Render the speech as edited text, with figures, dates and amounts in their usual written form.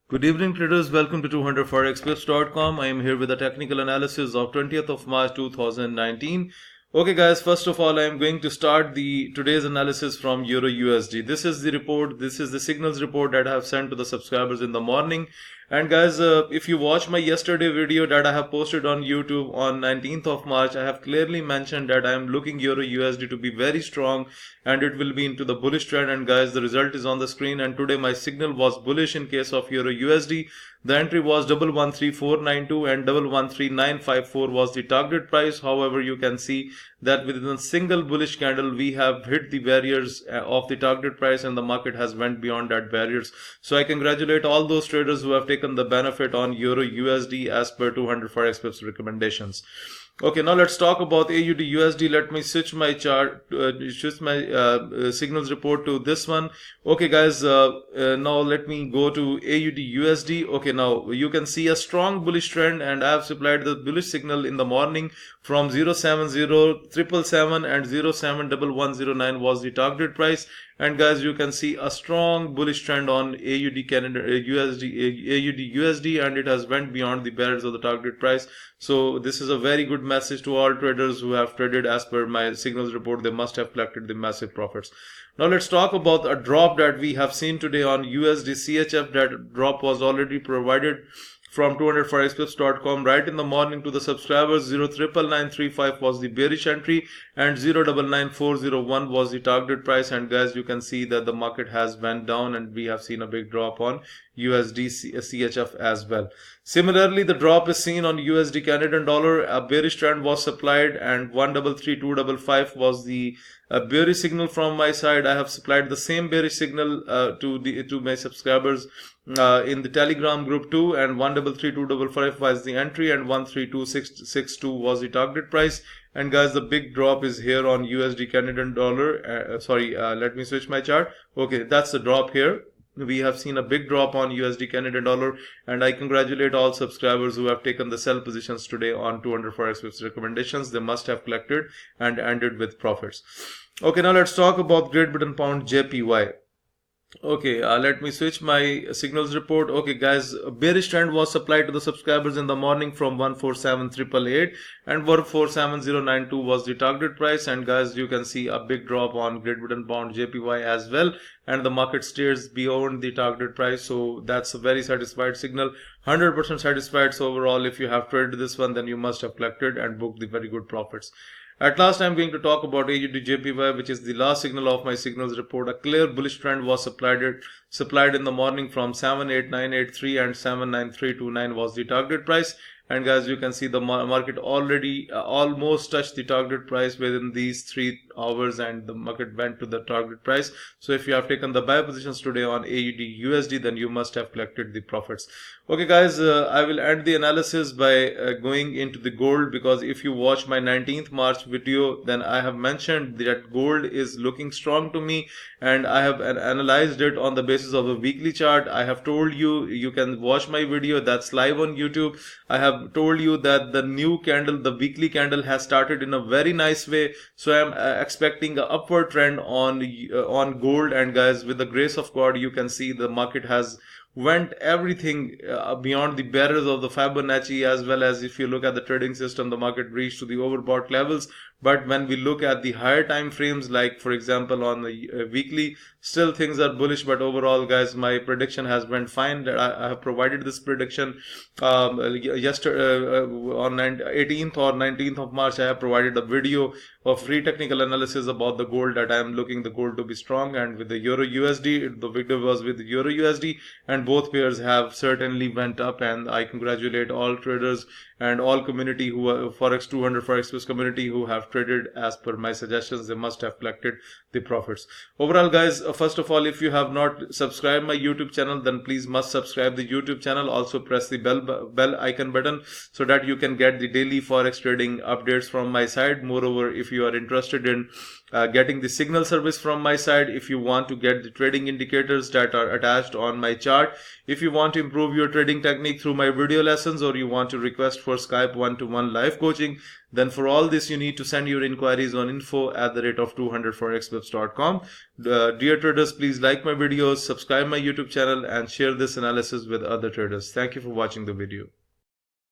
Good evening traders, welcome to 200forexpips.com. I am here with a technical analysis of 20th of March 2019. Okay guys, first of all I am going to start today's analysis from Euro USD. This is the report, this is the signals report that I have sent to the subscribers in the morning. And guys, if you watch my yesterday video that I have posted on YouTube on 19th of March, I have clearly mentioned that I am looking Euro USD to be very strong and it will be into the bullish trend. And guys, the result is on the screen, and today my signal was bullish in case of Euro USD. The entry was 113492 and 113954 was the target price. However, you can see that within a single bullish candle we have hit the barriers of the target price and the market has went beyond that barriers. So I congratulate all those traders who have taken the benefit on Euro USD as per 200 Forex Pips recommendations. Okay, now let's talk about AUD USD. Let me switch my chart, switch my signals report to this one. Okay guys, now let me go to AUD USD. Okay, now you can see a strong bullish trend, and I have supplied the bullish signal in the morning from 070777 and 071109 was the target price. And guys, you can see a strong bullish trend on AUD USD, and it has went beyond the barriers of the target price. So this is a very good message to all traders who have traded as per my signals report. They must have collected the massive profits. Now let's talk about a drop that we have seen today on USDCHF. That drop was already provided from 200forexpips.com right in the morning to the subscribers. 0,99935 was the bearish entry and 0,99401 was the target price. And guys, you can see that the market has went down and we have seen a big drop on USDCHF as well. Similarly, the drop is seen on USD Canadian dollar. A bearish trend was supplied and 133,255 was the bearish signal from my side. I have supplied the same bearish signal to my subscribers in the Telegram group too, and 133,255 was the entry and 132,662 was the target price. And guys, the big drop is here on USD Canadian dollar. Let me switch my chart. Okay, that's the drop here. We have seen a big drop on USD Canadian dollar, and I congratulate all subscribers who have taken the sell positions today on 200 Forex Pips recommendations. They must have collected and ended with profits. Okay, now let's talk about Great Britain Pound JPY. Okay, let me switch my signals report. Okay guys, a bearish trend was supplied to the subscribers in the morning from 147,888 and 147,092 was the target price. And guys, you can see a big drop on Great Britain Pound JPY as well, and the market steers beyond the target price. So that's a very satisfied signal, 100% satisfied. So overall, if you have traded this one, then you must have collected and booked the very good profits. At last, I am going to talk about AUDJPY, which is the last signal of my signals report. A clear bullish trend was supplied in the morning from 78983 and 79329 was the target price. And guys, you can see the market already almost touched the target price within these 3 hours, and the market went to the target price. So if you have taken the buy positions today on AUD USD, then you must have collected the profits. Okay guys, I will end the analysis by going into the gold, because if you watch my 19th March video, then I have mentioned that gold is looking strong to me, and I have analyzed it on the basis of a weekly chart. I have told you, you can watch my video that's live on YouTube. I have told you that the new candle, the weekly candle, has started in a very nice way. So I am expecting an upward trend on gold. And guys, with the grace of God, you can see the market has went everything beyond the barriers of the Fibonacci, as well as if you look at the trading system, the market reached to the overbought levels. But when we look at the higher time frames, like for example on the weekly, still things are bullish. But overall guys, my prediction has went fine. I have provided this prediction yesterday on 18th or 19th of March. I have provided a video of free technical analysis about the gold, that I am looking the gold to be strong. And with the Euro USD, the video was with the Euro USD, and both pairs have certainly went up. And I congratulate all traders and all community who are Forex 200 Forex Pips community who have traded as per my suggestions. They must have collected the profits. Overall guys, first of all, if you have not subscribed my YouTube channel, then please must subscribe the YouTube channel. Also press the bell icon button so that you can get the daily Forex trading updates from my side. Moreover, if you are interested in getting the signal service from my side, if you want to get the trading indicators that are attached on my chart, if you want to improve your trading technique through my video lessons, or you want to request for for Skype one-to-one live coaching. Then for all this, you need to send your inquiries on info@200forexwebs.com. Dear traders, please like my videos, subscribe my YouTube channel, and share this analysis with other traders. Thank you for watching the video.